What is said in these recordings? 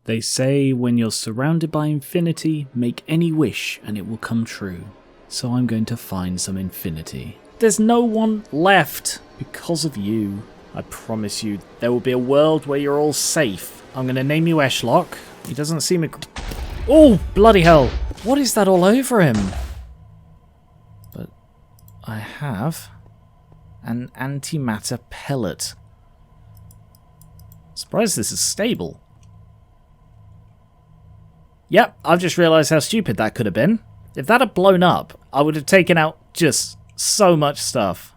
They say when you're surrounded by infinity, make any wish and it will come true. So I'm going to find some infinity. There's no one left because of you. I promise you, there will be a world where you're all safe. I'm going to name you Eshlock. He doesn't seem... Oh, bloody hell. What is that all over him? But I have an antimatter pellet. Surprised this is stable. Yep, I've just realised how stupid that could have been. If that had blown up, I would have taken out just so much stuff.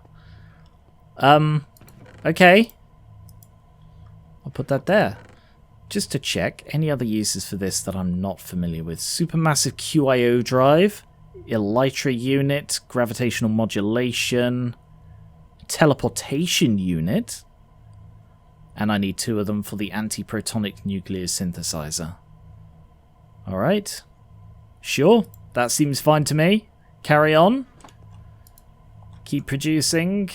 Okay. I'll put that there. Just to check, any other uses for this that I'm not familiar with. Supermassive QIO drive, elytra unit, gravitational modulation, teleportation unit, and I need 2 of them for the antiprotonic nuclear synthesizer. Alright. Sure, that seems fine to me. Carry on. Keep producing.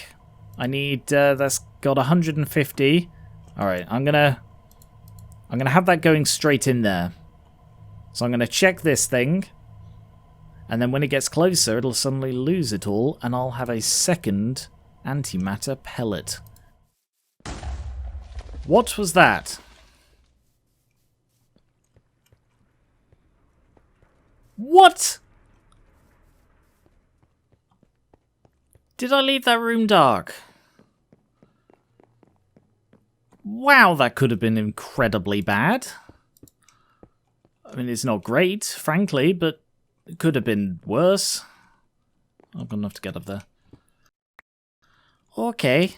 I need, that's got 150. Alright, I'm gonna have that going straight in there. So I'm gonna check this thing. And then when it gets closer, it'll suddenly lose it all, and I'll have a second antimatter pellet. What was that? What? Did I leave that room dark? Wow, that could have been incredibly bad. I mean, it's not great, frankly, but it could have been worse. I'm gonna have to get up there. Okay.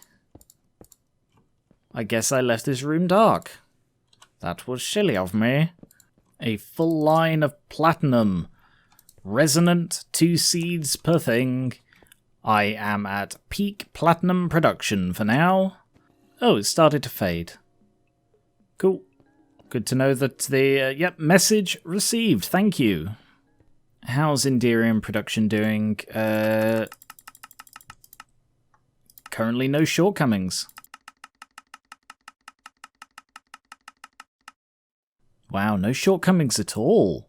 I guess I left this room dark. That was silly of me. A full line of platinum. Resonant, 2 seeds per thing. I am at peak platinum production for now. Oh, it started to fade. Cool. Good to know that the, yep, message received. Thank you. How's Indirium production doing? Currently no shortcomings. Wow, no shortcomings at all.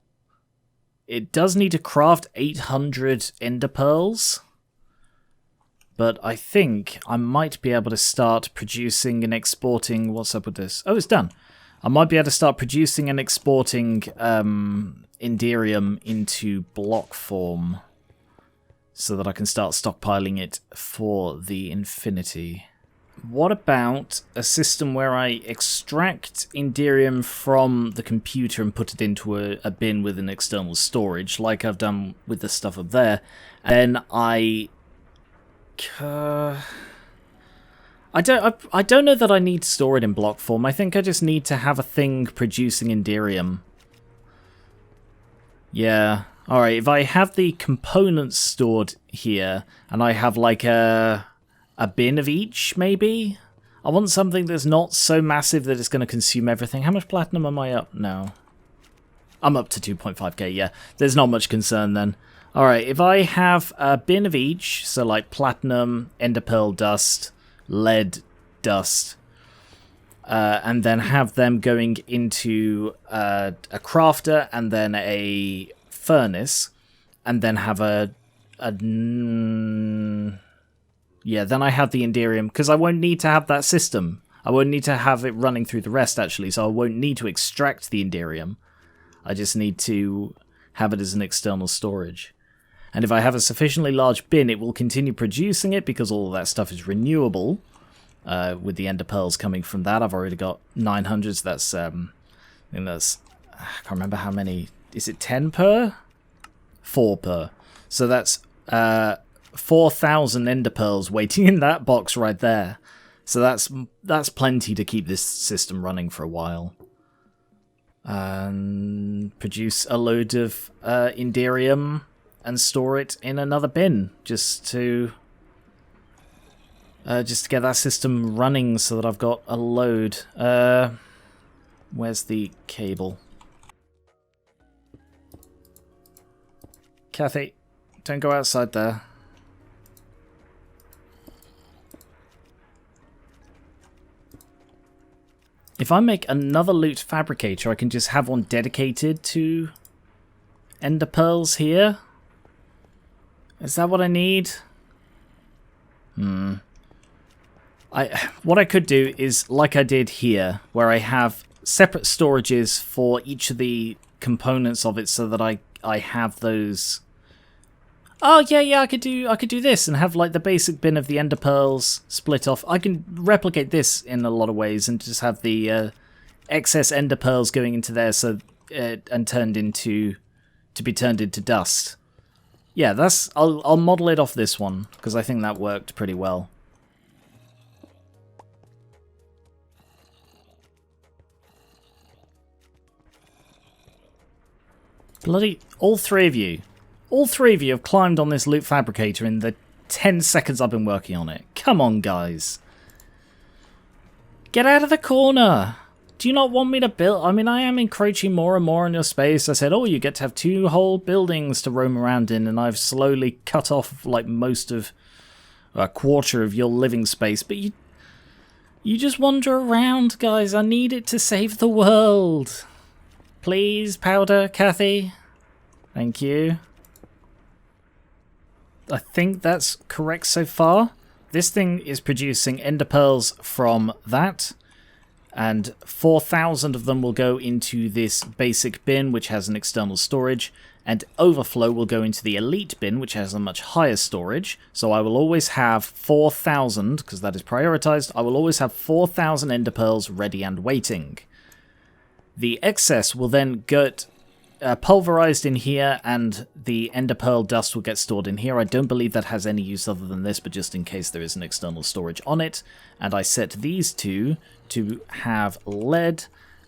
It does need to craft 800 ender pearls. But I think I might be able to start producing and exporting... What's up with this? Oh, it's done. I might be able to start producing and exporting Indirium into block form. So that I can start stockpiling it for the infinity. What about a system where I extract Indirium from the computer and put it into a bin with an external storage, like I've done with the stuff up there, and then I don't know that I need to store it in block form. I think I just need to have a thing producing Indirium. Yeah. Alright, if I have the components stored here, and I have like a bin of each, maybe? I want something that's not so massive that it's going to consume everything. How much platinum am I up now? I'm up to 2.5k, yeah. There's not much concern then. Alright, if I have a bin of each, so like platinum, ender pearl dust, lead dust, and then have them going into a crafter and then a furnace, and then have yeah, then I have the Indirium, because I won't need to have that system. I won't need to have it running through the rest, actually, so I won't need to extract the Indirium. I just need to have it as an external storage. And if I have a sufficiently large bin, it will continue producing it, because all of that stuff is renewable, with the ender pearls coming from that. I've already got 900, so that's, I think that's, I can't remember how many, is it 10 per? 4 per. So that's, 4,000 ender pearls waiting in that box right there. So that's plenty to keep this system running for a while. And produce a load of Indirium and store it in another bin just to get that system running so that I've got a load. Where's the cable? Kathy, don't go outside there. If I make another loot fabricator, I can just have one dedicated to ender pearls here. Is that what I need? What I could do is like I did here, where I have separate storages for each of the components of it, so that I have those. Oh yeah, I could do this and have like the basic bin of the ender pearls split off. I can replicate this in a lot of ways and just have the excess ender pearls going into there, so and to be turned into dust. Yeah, I'll model it off this one because I think that worked pretty well. Bloody all three of you have climbed on this loot fabricator in the 10 seconds I've been working on it. Come on, guys. Get out of the corner. Do you not want me to build? I mean, I am encroaching more and more on your space. I said, oh, you get to have 2 whole buildings to roam around in, and I've slowly cut off like most of a quarter of your living space. But you just wander around, guys. I need it to save the world. Please, Powder, Kathy. Thank you. I think that's correct so far. This thing is producing ender pearls from that, and 4,000 of them will go into this basic bin, which has an external storage, and overflow will go into the elite bin, which has a much higher storage. So I will always have 4,000, because that is prioritized. I will always have 4,000 ender pearls ready and waiting. The excess will then get pulverized in here, and the ender pearl dust will get stored in here. I don't believe that has any use other than this, but just in case there is an external storage on it. And I set these two to have lead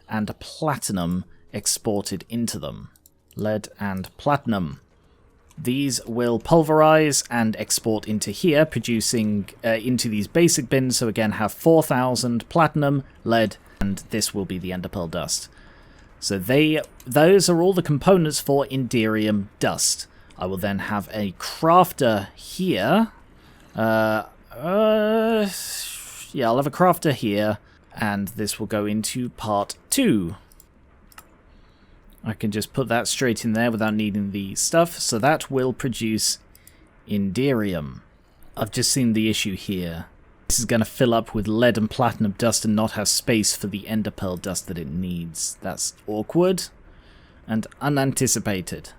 and platinum exported into them. Lead and platinum. These will pulverize and export into here, producing into these basic bins. So again, have 4,000 platinum, lead, and this will be the ender pearl dust. So those are all the components for Enderium dust. I will then have a crafter here. Yeah, I'll have a crafter here, and this will go into part 2. I can just put that straight in there without needing the stuff, so that will produce Enderium. I've just seen the issue here. This is going to fill up with lead and platinum dust and not have space for the ender pearl dust that it needs. That's awkward and unanticipated.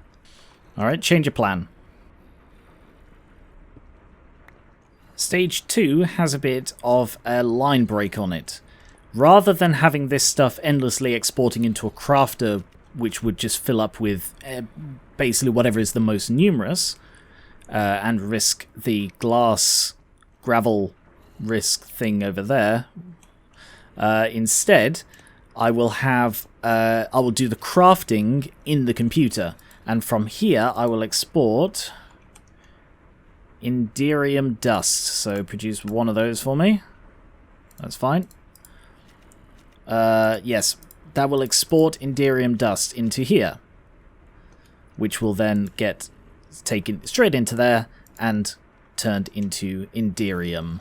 Alright, change of plan. Stage 2 has a bit of a line break on it. Rather than having this stuff endlessly exporting into a crafter, which would just fill up with basically whatever is the most numerous, and risk the glass gravel risk thing over there. Instead, I will do the crafting in the computer, and from here I will export Enderium dust. So produce one of those for me. That's fine. Yes, that will export Enderium dust into here, which will then get taken straight into there and turned into Enderium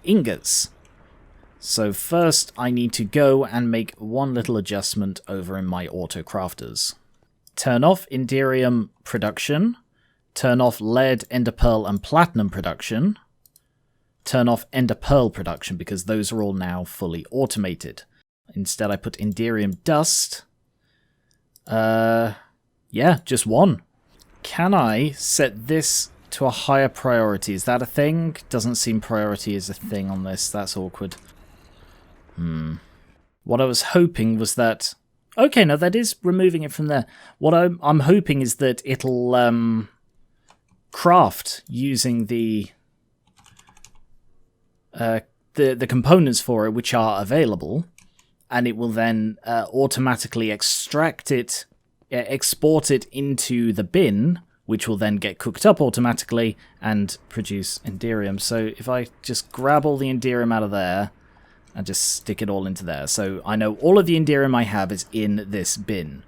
ingots. So first I need to go and make one little adjustment over in my auto crafters. Turn off Enderium production, turn off lead, ender pearl and platinum production, turn off ender pearl production because those are all now fully automated. Instead I put Enderium dust. Yeah, just one. Can I set this to a higher priority? Is that a thing? Doesn't seem priority is a thing on this. That's awkward. What I was hoping was that... Okay, no, that is removing it from there. What I'm hoping is that it'll craft using the components for it which are available, and it will then automatically extract it, export it into the bin, which will then get cooked up automatically and produce Enderium. So if I just grab all the Enderium out of there and just stick it all into there. So I know all of the Enderium I have is in this bin.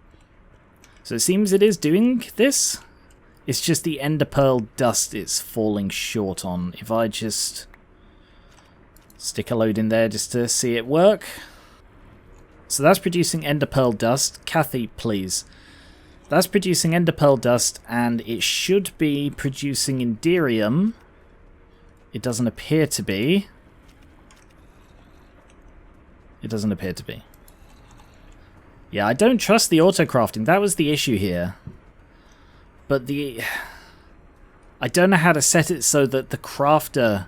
So it seems it is doing this. It's just the ender pearl dust it's falling short on. If I just stick a load in there just to see it work. So that's producing ender pearl dust. Kathy, please. That's producing ender pearl dust, and it should be producing Enderium. It doesn't appear to be. It doesn't appear to be. Yeah, I don't trust the auto-crafting. That was the issue here. But I don't know how to set it so that the crafter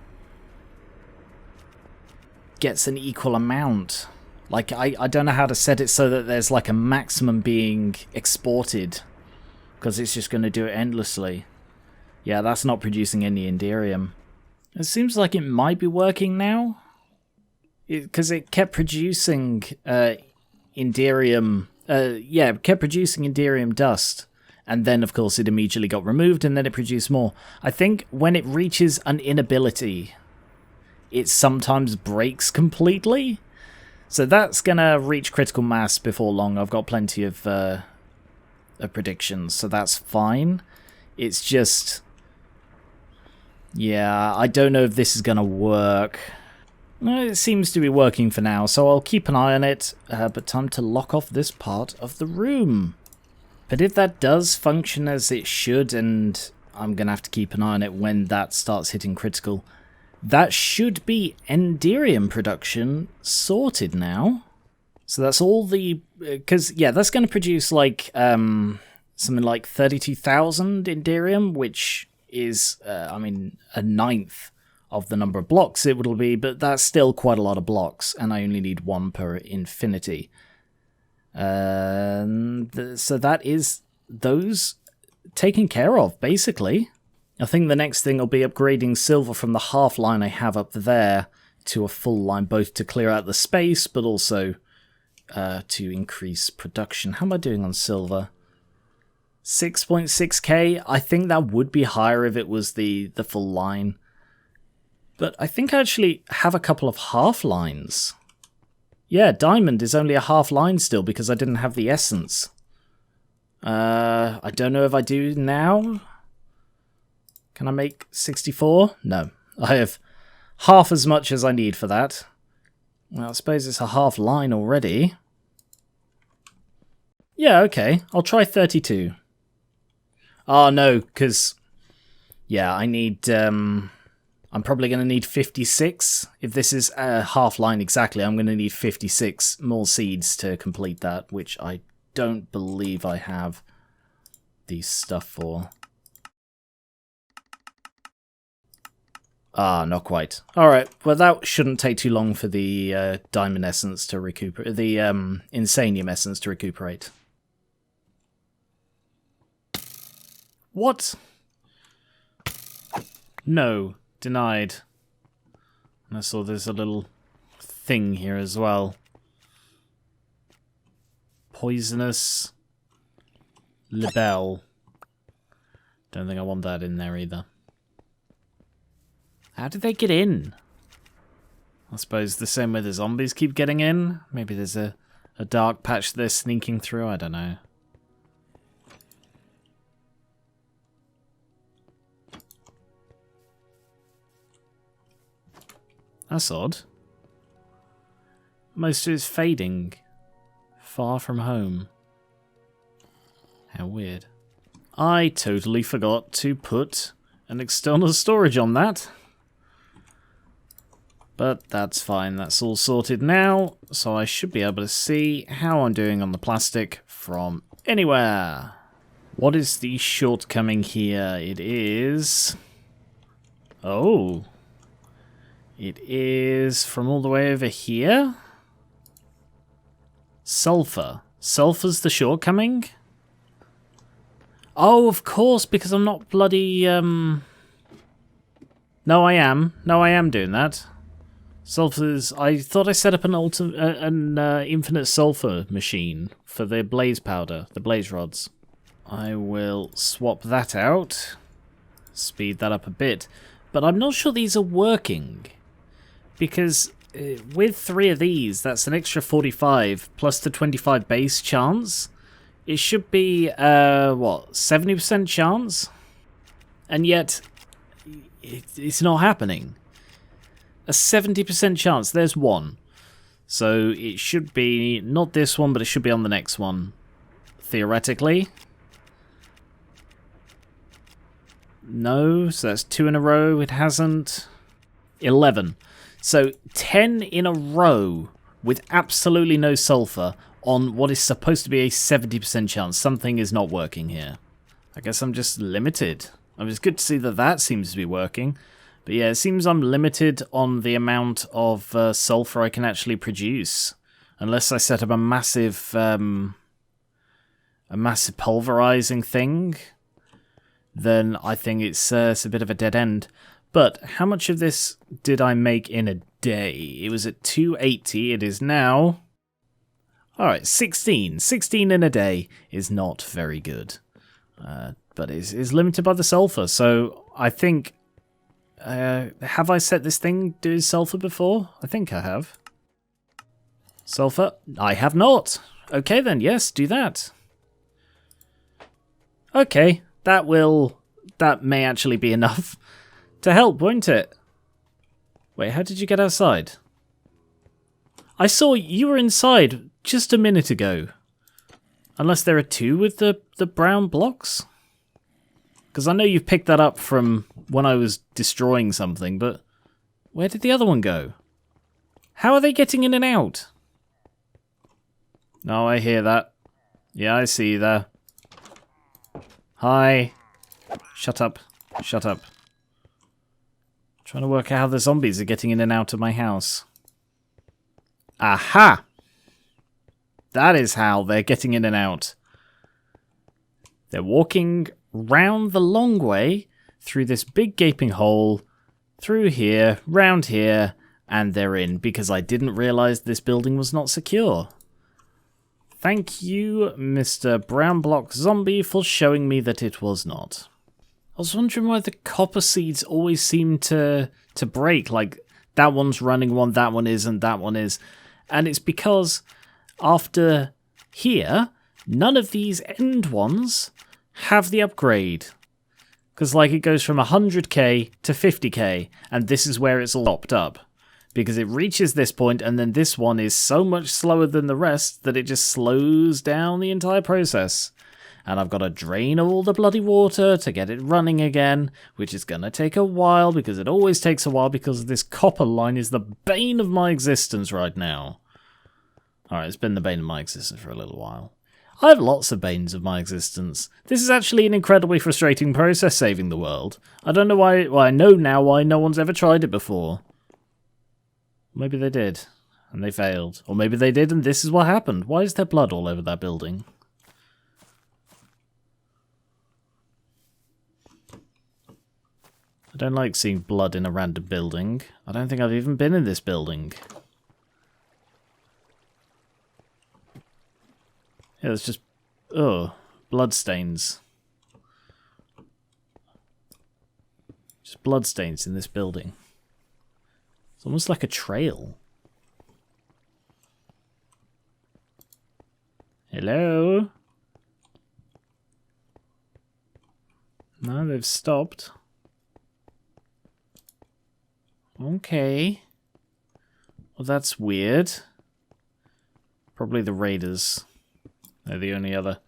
gets an equal amount. Like, I don't know how to set it so that there's like a maximum being exported, because it's just going to do it endlessly. Yeah, that's not producing any Enderium. It seems like it might be working now, because it kept producing Enderium. Yeah, it kept producing Enderium dust, and then of course it immediately got removed, and then it produced more. I think when it reaches an inability, it sometimes breaks completely. So that's going to reach critical mass before long. I've got plenty of predictions, so that's fine. It's just... yeah, I don't know if this is going to work. It seems to be working for now, so I'll keep an eye on it. But time to lock off this part of the room. But if that does function as it should, and I'm going to have to keep an eye on it when that starts hitting critical... that should be Enderium production sorted now. So that's all the... because, yeah, that's going to produce, like, something like 32,000 Enderium, which is, I mean, a ninth of the number of blocks it will be, but that's still quite a lot of blocks, and I only need one per infinity. So that is those taken care of, basically. I think the next thing will be upgrading silver from the half line I have up there to a full line, both to clear out the space, but also to increase production. How am I doing on silver? 6.6k. I think that would be higher if it was the full line. But I think I actually have a couple of half lines. Yeah, diamond is only a half line still because I didn't have the essence. I don't know if I do now. Can I make 64? No. I have half as much as I need for that. Well, I suppose it's a half line already. Yeah, okay. I'll try 32. Oh, no, because... yeah, I need... I'm probably going to need 56. If this is a half line exactly, I'm going to need 56 more seeds to complete that, which I don't believe I have the stuff for. Ah, not quite. Alright, well that shouldn't take too long for the diamond essence to recuperate, the insanium essence to recuperate. What? No, denied. And I saw there's a little thing here as well. Poisonous libel. Don't think I want that in there either. How did they get in? I suppose the same way the zombies keep getting in. Maybe there's a dark patch they're sneaking through. I don't know. That's odd. Most of it's fading. Far from home. How weird. I totally forgot to put an external storage on that. But that's fine, that's all sorted now, so I should be able to see how I'm doing on the plastic from anywhere. What is the shortcoming here? It is... oh. It is from all the way over here? Sulfur. Sulfur's the shortcoming? Oh, of course, because I'm not bloody... No, I am. No, I am doing that. Sulfur's... I thought I set up an infinite sulfur machine for the blaze powder, the blaze rods. I will swap that out. Speed that up a bit. But I'm not sure these are working. Because with 3 of these, that's an extra 45 plus the 25 base chance. It should be, what, 70% chance? And yet, it's not happening. A 70% chance, there's one. So it should be not this one, but it should be on the next one, theoretically. No, so that's 2 in a row. It hasn't. 11. So 10 in a row with absolutely no sulfur on what is supposed to be a 70% chance. Something is not working here. I guess I'm just limited. I mean, it's good to see that that seems to be working. But yeah, it seems I'm limited on the amount of sulfur I can actually produce. Unless I set up a massive pulverizing thing, then I think it's a bit of a dead end. But how much of this did I make in a day? It was at 280. It is now... Alright, 16. 16 in a day is not very good. But is limited by the sulfur. So I think... have I set this thing to sulfur before? I think I have. Sulfur? I have not. Okay then, yes, do that. Okay, that may actually be enough to help, won't it? Wait, how did you get outside? I saw you were inside just a minute ago. Unless there are 2 with the brown blocks? Because I know you've picked that up from when I was destroying something, but where did the other one go? How are they getting in and out? Oh, I hear that. Yeah, I see you there. Hi. Shut up. Shut up. Trying to work out how the zombies are getting in and out of my house. Aha! That is how they're getting in and out. They're walking round the long way, through this big gaping hole, through here, round here, and they're in, because I didn't realise this building was not secure. Thank you, Mr. Brown Block Zombie, for showing me that it was not. I was wondering why the copper seeds always seem to break, like that one's running one, that one is, and that one is. And it's because after here, none of these end ones have the upgrade. Because like it goes from 100k to 50k, and this is where it's all topped up. Because it reaches this point, and then this one is so much slower than the rest that it just slows down the entire process. And I've got to drain all the bloody water to get it running again, which is going to take a while, because it always takes a while, because this copper line is the bane of my existence right now. Alright, it's been the bane of my existence for a little while. I have lots of banes of my existence. This is actually an incredibly frustrating process, saving the world. I don't know why, well, I know now why no one's ever tried it before. Maybe they did, and they failed. Or maybe they did, and this is what happened. Why is there blood all over that building? I don't like seeing blood in a random building. I don't think I've even been in this building. Yeah, it's just... oh, bloodstains. Just bloodstains in this building. It's almost like a trail. Hello? No, they've stopped. Okay. Well, that's weird. Probably the raiders. They're the only other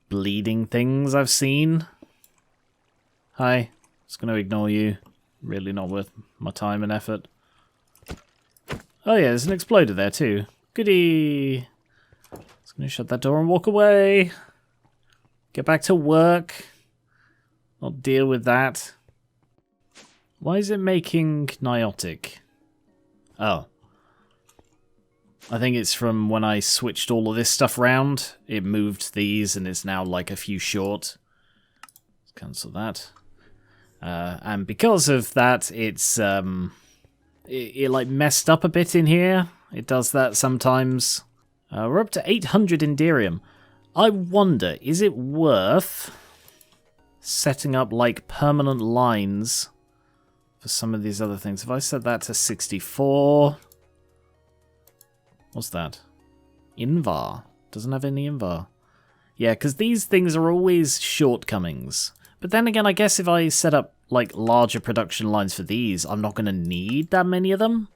bleeding things I've seen. Hi. Just going to ignore you. Really not worth my time and effort. Oh yeah, there's an exploder there too. Goody! Just going to shut that door and walk away. Get back to work. Not deal with that. Why is it making Niotic? Oh. I think it's from when I switched all of this stuff round. It moved these and it's now like a few short. Let's cancel that. And because of that, it's it like messed up a bit in here. It does that sometimes. We're up to 800 Inderium. I wonder, is it worth setting up like permanent lines for some of these other things? If I set that to 64... what's that? Invar. Doesn't have any Invar. Yeah, because these things are always shortcomings. But then again, I guess if I set up like larger production lines for these, I'm not going to need that many of them.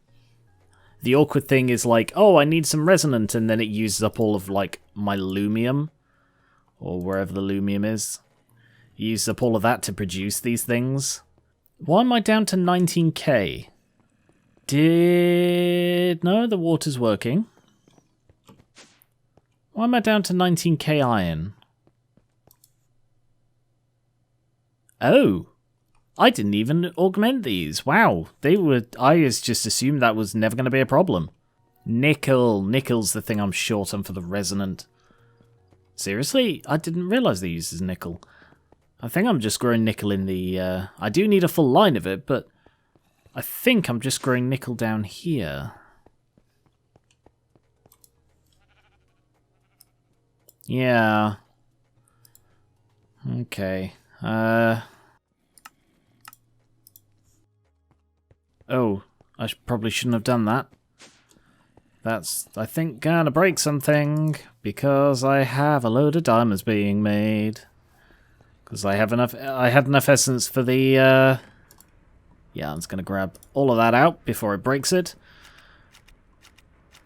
The awkward thing is like, oh, I need some resonant, and then it uses up all of like my lumium, or wherever the lumium is. It uses up all of that to produce these things. Why am I down to 19k? No, the water's working. Why am I down to 19k iron? Oh, I didn't even augment these. Wow, I just assumed that was never going to be a problem. Nickel. Nickel's the thing I'm short on for the resonant. Seriously? I didn't realise they used nickel. I think I'm just growing nickel in the... I do need a full line of it, but I think I'm just growing nickel down here. Yeah. Okay. Oh, I probably shouldn't have done that. That's, I think, gonna break something, because I have a load of diamonds being made. Because I had enough essence for the, yeah, I'm just gonna grab all of that out before it breaks it.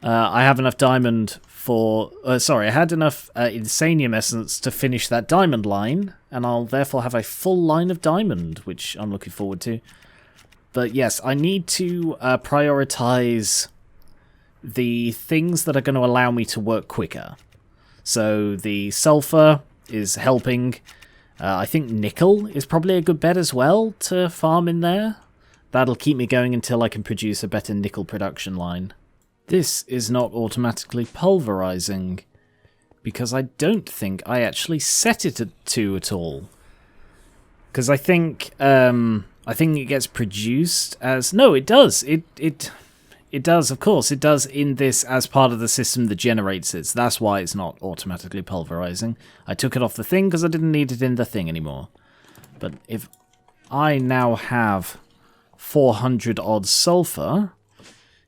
I have enough diamond for, sorry, I had enough insanium essence to finish that diamond line, and I'll therefore have a full line of diamond, which I'm looking forward to. But yes, I need to prioritize the things that are going to allow me to work quicker. So the sulfur is helping. I think nickel is probably a good bet as well to farm in there. That'll keep me going until I can produce a better nickel production line. This is not automatically pulverizing, because I don't think I actually set it to at all. Because I think it gets produced as... No, it does. It does, of course. It does in this as part of the system that generates it. So that's why it's not automatically pulverizing. I took it off the thing because I didn't need it in the thing anymore. But if I now have 400 odd sulfur,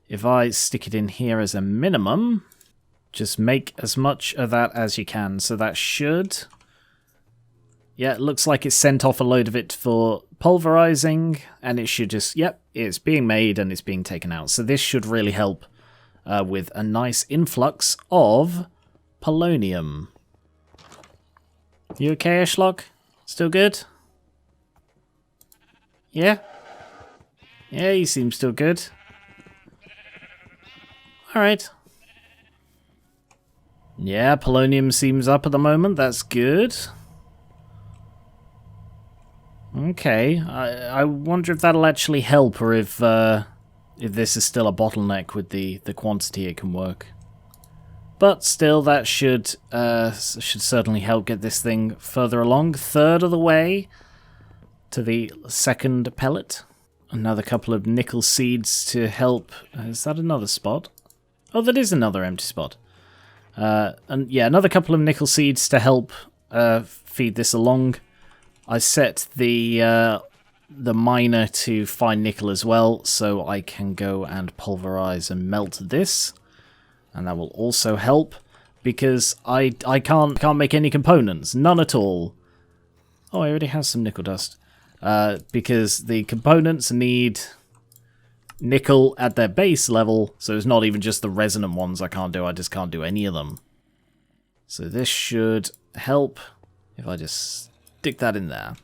if I stick it in here as a minimum, just make as much of that as you can. So that should... Yeah, it looks like it's sent off a load of it for pulverizing, and it should just, yep, it's being made and it's being taken out. So this should really help with a nice influx of polonium. You okay, Ashlock? Still good? Yeah? Yeah, you seem still good. Alright. Yeah, polonium seems up at the moment, that's good. Okay, I wonder if that'll actually help, or if this is still a bottleneck with the quantity it can work. But still, that should certainly help get this thing further along. Third of the way to the second pellet. Another couple of nickel seeds to help. Is that another spot? Oh, that is another empty spot. And yeah, another couple of nickel seeds to help feed this along. I set the miner to find nickel as well, so I can go and pulverize and melt this, and that will also help because I can't make any components, none at all. Oh, I already have some nickel dust, because the components need nickel at their base level, so it's not even just the resonant ones I can't do. I just can't do any of them. So this should help if I just stick that in there.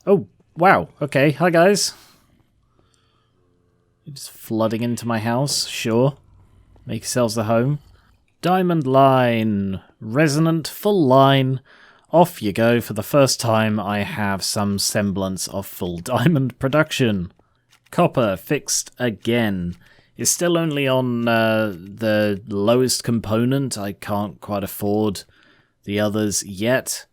Oh, wow. Okay, hi guys. You're just flooding into my house, sure. Make yourselves a home. Diamond line. Resonant full line. Off you go. For the first time, I have some semblance of full diamond production. Copper fixed again. It's still only on the lowest component. I can't quite afford the others yet,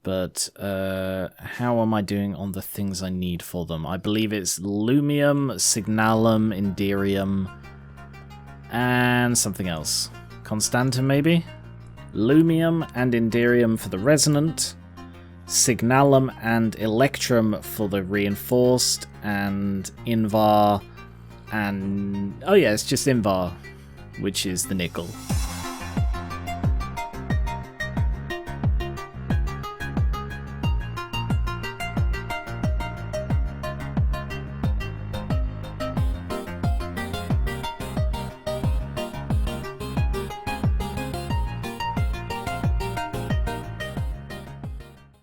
but how am I doing on the things I need for them? I believe it's lumium, signalum, inderium, and something else. Constantum, maybe? Lumium and inderium for the resonant, signalum and electrum for the reinforced, and invar, and... oh yeah, it's just invar, which is the nickel.